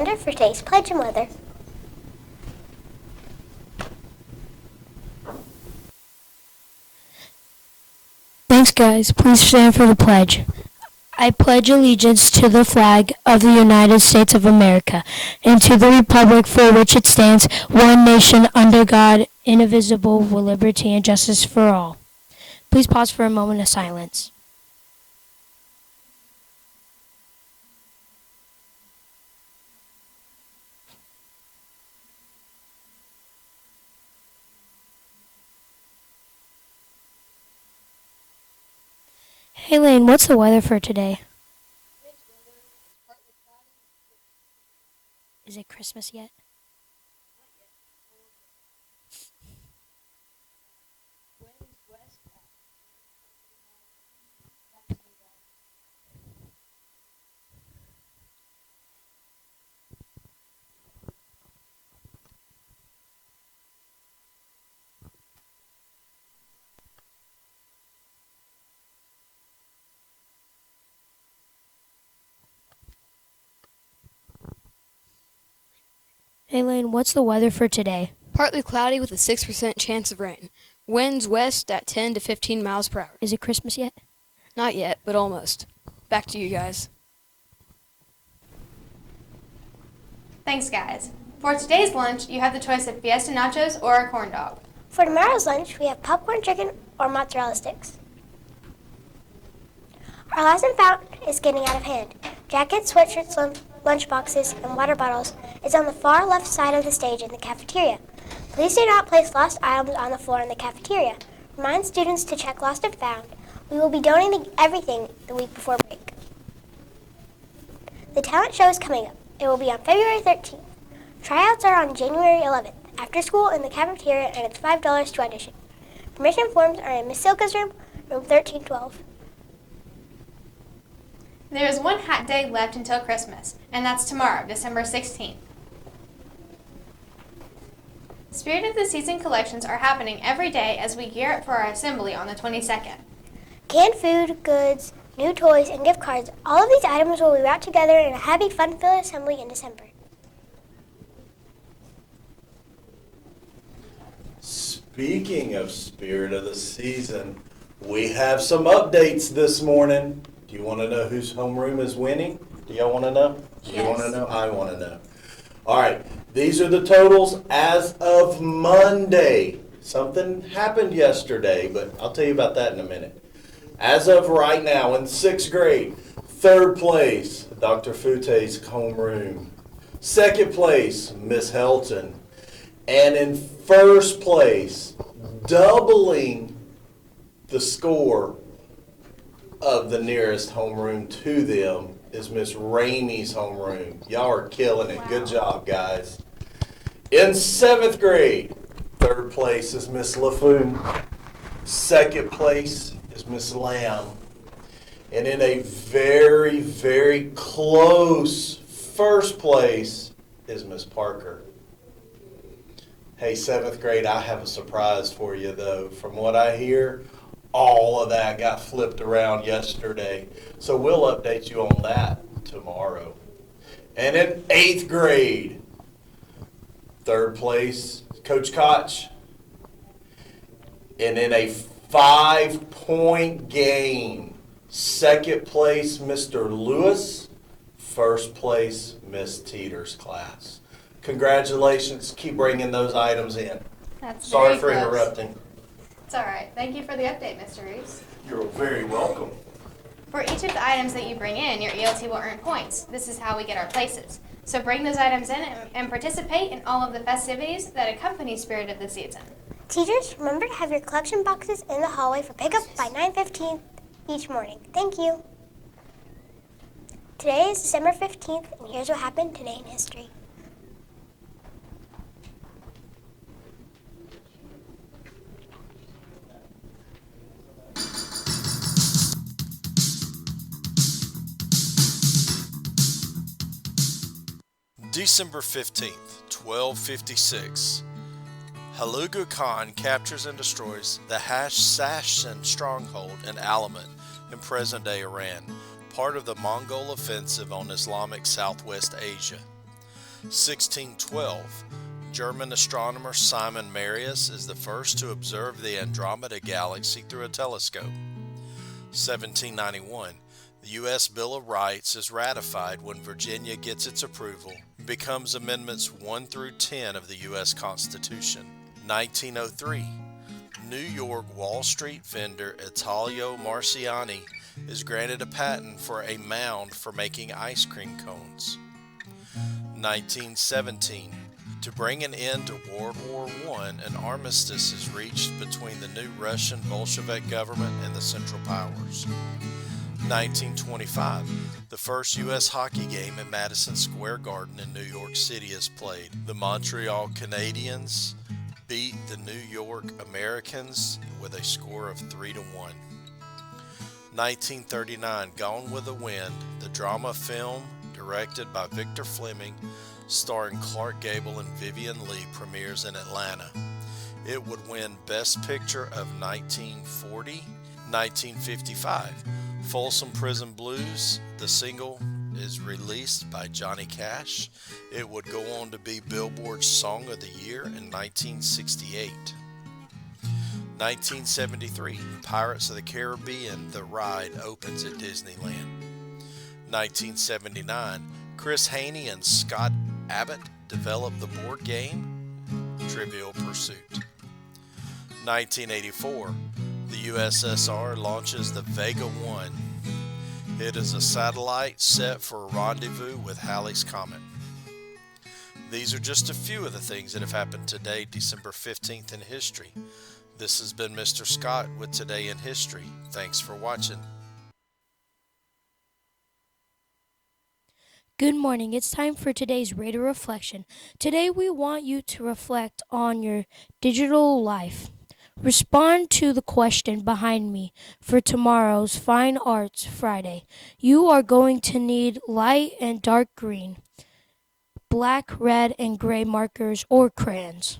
For today's pledge and weather. Thanks, guys. Please stand for the pledge. I pledge allegiance to the flag of the United States of America and to the republic for which it stands, one nation under God, indivisible, with liberty and justice for all. Please pause for a moment of silence. Hey Lane, what's the weather for today? Is it Christmas yet? Hey Lane, what's the weather for today? Partly cloudy with a 6% chance of rain. Winds west at 10 to 15 miles per hour. Is it Christmas yet? Not yet, but almost. Back to you guys. Thanks, guys. For today's lunch, you have the choice of Fiesta Nachos or a corn dog. For tomorrow's lunch, we have popcorn chicken or mozzarella sticks. Our lesson fountain is getting out of hand. Jackets, sweatshirts, lunchboxes, and water bottles is on the far left side of the stage in the cafeteria. Please do not place lost items on the floor in the cafeteria. Remind students to check lost and found. We will be donating everything the week before break. The talent show is coming up. It will be on February 13th. Tryouts are on January 11th, after school in the cafeteria, and it's $5 to audition. Permission forms are in Miss Silka's room, room 1312. There is one hot day left until Christmas, and that's tomorrow, December 16th. Spirit of the Season collections are happening every day as we gear up for our assembly on the 22nd. Canned food, goods, new toys, and gift cards, all of these items will be wrapped together in a happy, fun-filled assembly in December. Speaking of Spirit of the Season, we have some updates this morning. Do you want to know whose homeroom is winning? Do y'all want to know? Yes. You want to know? I want to know. All right, these are the totals as of Monday. Something happened yesterday, but I'll tell you about that in a minute. As of right now, in 6th grade, 3rd place, Dr. Fute's homeroom. 2nd place, Miss Helton. And in 1st place, doubling the score of the nearest homeroom to them, is Miss Ramey's homeroom. Y'all are killing it. Wow. Good job, guys. In 7th grade, 3rd place is Miss LaFoon. 2nd place is Miss Lamb. And in a very, very close 1st place is Miss Parker. Hey, 7th grade, I have a surprise for you, though. From what I hear, all of that got flipped around yesterday. So we'll update you on that tomorrow. And in 8th grade, 3rd place, Coach Koch. And in a 5-point game, 2nd place, Mr. Lewis. 1st place, Miss Teeter's class. Congratulations. Keep bringing those items in. That's Sorry very for close. interrupting. It's all right. Thank you for the update, Mr. Reese. You're very welcome. For each of the items that you bring in, your ELT will earn points. This is how we get our places. So bring those items in and participate in all of the festivities that accompany Spirit of the Season. Teachers, remember to have your collection boxes in the hallway for pickup by 9:15 each morning. Thank you. Today is December 15th, and here's what happened today in history. December 15th, 1256. Haluga Khan captures and destroys the Hassan stronghold in Alamet in present-day Iran, part of the Mongol offensive on Islamic Southwest Asia. 1612. German astronomer Simon Marius is the first to observe the Andromeda Galaxy through a telescope. 1791. The U.S. Bill of Rights is ratified when Virginia gets its approval and becomes Amendments 1 through 10 of the U.S. Constitution. 1903. New York Wall Street vendor Italio Marciani is granted a patent for a mound for making ice cream cones. 1917. To bring an end to World War I, an armistice is reached between the new Russian Bolshevik government and the Central Powers. 1925. The first U.S. hockey game at Madison Square Garden in New York City is played. The Montreal Canadiens beat the New York Americans with a score of 3-1. 1939. Gone with the Wind, the drama film directed by Victor Fleming, starring Clark Gable and Vivian Leigh, premieres in Atlanta. It would win Best Picture of 1940. 1955. Folsom Prison Blues, the single, is released by Johnny Cash. It would go on to be Billboard's Song of the Year in 1968. 1973. Pirates of the Caribbean, The Ride opens at Disneyland. 1979. Chris Haney and Scott Abbott developed the board game Trivial Pursuit. 1984. The USSR launches the Vega 1. It is a satellite set for a rendezvous with Halley's Comet. These are just a few of the things that have happened today, December 15th in history. This has been Mr. Scott with Today in History. Thanks for watching. Good morning. It's time for today's Radar Reflection. Today we want you to reflect on your digital life. Respond to the question behind me for tomorrow's Fine Arts Friday. You are going to need light and dark green, black, red, and gray markers or crayons.